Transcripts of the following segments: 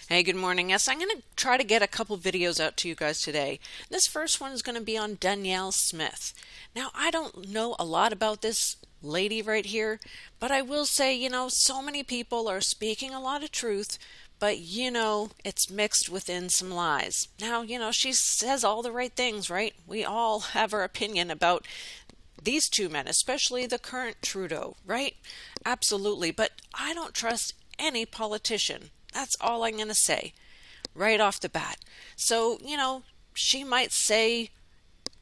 Hey, good morning. Yes, I'm going to try to get a couple videos out to you guys today. This first one is going to be on Danielle Smith. Now, I don't know a lot about this lady right here, but I will say, so many people are speaking a lot of truth, but it's mixed within some lies. Now, she says all the right things, right? We all have our opinion about these two men, especially the current Trudeau, right? Absolutely. But I don't trust any politician. That's all I'm going to say right off the bat. So, she might say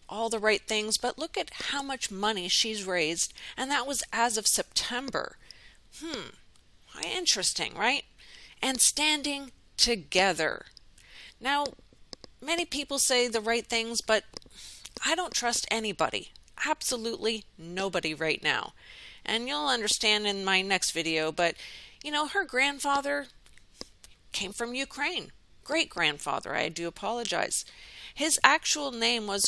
all the right things, but look at how much money she's raised, and that was as of September. Interesting, right? And standing together. Now, many people say the right things, but I don't trust anybody. Absolutely nobody right now. And you'll understand in my next video, but her grandfather came from Ukraine. Great grandfather, I do apologize. His actual name was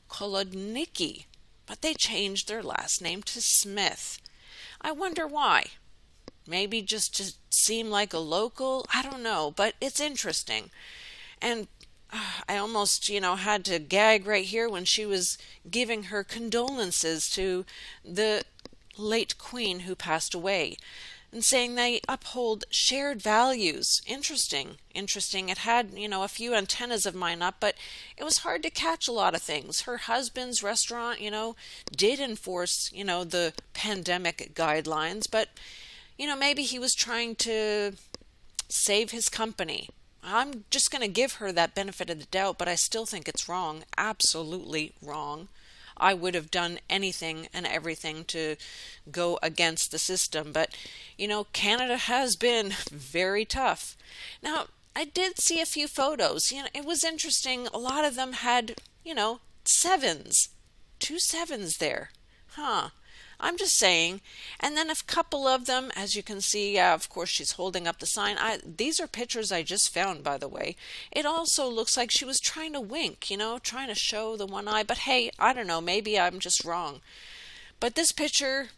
Kolodnicki, but they changed their last name to Smith. I wonder why. Maybe just to seem like a local? I don't know, but it's interesting. And I almost, had to gag right here when she was giving her condolences to the late queen who passed away and saying they uphold shared values. Interesting. It had, a few antennas of mine up, but it was hard to catch a lot of things. Her husband's restaurant, did enforce, the pandemic guidelines, but, maybe he was trying to save his company. I'm just going to give her that benefit of the doubt, but I still think it's wrong. Absolutely wrong. I would have done anything and everything to go against the system. But, Canada has been very tough. Now, I did see a few photos. It was interesting. A lot of them had, sevens. Two sevens there. I'm just saying. And then a couple of them, as you can see, of course, she's holding up the sign. These are pictures I just found, by the way. It also looks like she was trying to wink, trying to show the one eye. But hey, I don't know, maybe I'm just wrong. But this picture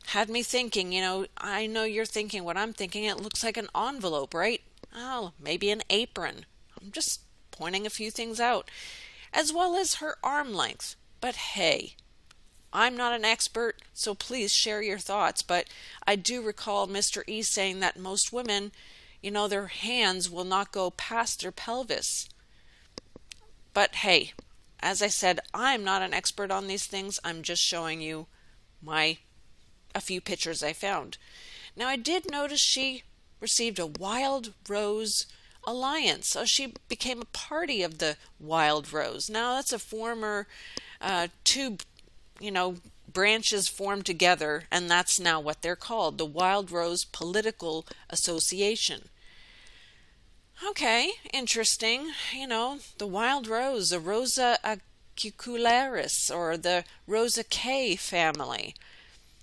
had me thinking, I know you're thinking what I'm thinking. It looks like an envelope, right? Oh, maybe an apron. I'm just pointing a few things out. As well as her arm length. But hey, I'm not an expert, so please share your thoughts, but I do recall Mr. E saying that most women, their hands will not go past their pelvis. But hey, as I said, I'm not an expert on these things. I'm just showing you a few pictures I found. Now, I did notice she received a Wild Rose Alliance, so she became a party of the Wild Rose. Now, that's a former two branches formed together, and that's now what they're called, the Wild Rose Political Association. Okay, interesting. The Wild Rose, the Rosa acicularis, or the Rosaceae family.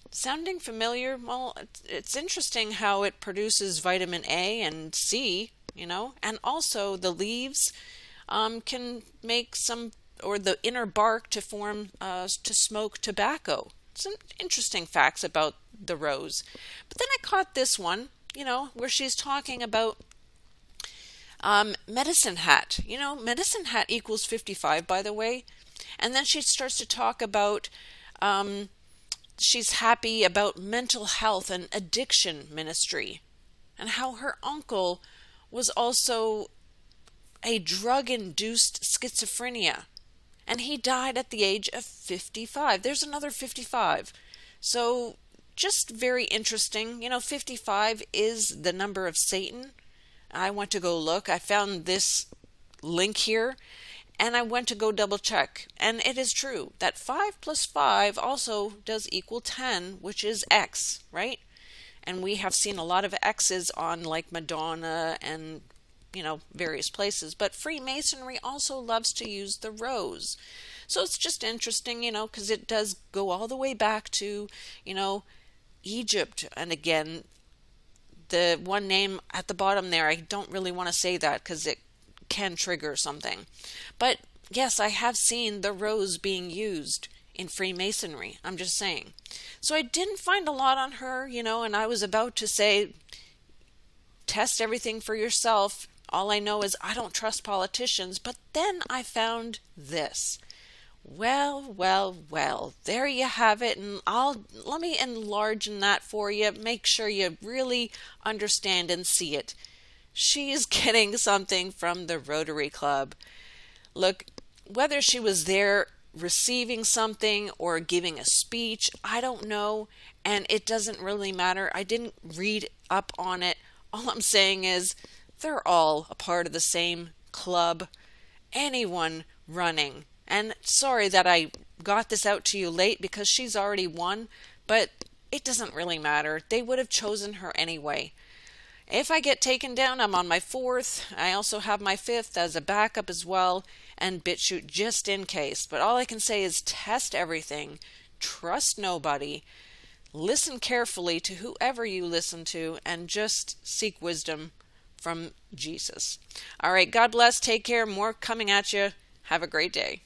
Sounding familiar? Well, it's interesting how it produces vitamin A and C, and also the leaves can make some, or the inner bark to form to smoke tobacco. Some interesting facts about the rose. But then I caught this one, where she's talking about medicine hat. Medicine hat equals 55, by the way. And then she starts to talk about she's happy about mental health and addiction ministry, and how her uncle was also a drug-induced schizophrenia. And he died at the age of 55. There's another 55. So just very interesting. 55 is the number of Satan. I went to go look. I found this link here, and I went to go double check. And it is true that 5 plus 5 also does equal 10, which is X, right? And we have seen a lot of X's on like Madonna and various places. But Freemasonry also loves to use the rose. So it's just interesting, because it does go all the way back to, Egypt. And again, the one name at the bottom there, I don't really want to say that because it can trigger something. But yes, I have seen the rose being used in Freemasonry. I'm just saying. So I didn't find a lot on her, and I was about to say test everything for yourself. All I know is I don't trust politicians. But then I found this. Well, there you have it, and let me enlarge in that for you. Make sure you really understand and see it. She is getting something from the Rotary Club. Look, whether she was there receiving something or giving a speech, I don't know, and it doesn't really matter. I didn't read up on it. All I'm saying is they're all a part of the same club. Anyone running. And sorry that I got this out to you late because she's already won, but it doesn't really matter. They would have chosen her anyway. If I get taken down, I'm on my 4th. I also have my 5th as a backup as well, and BitChute just in case. But all I can say is test everything, trust nobody, listen carefully to whoever you listen to, and just seek wisdom from Jesus. All right, God bless. Take care. More coming at you. Have a great day.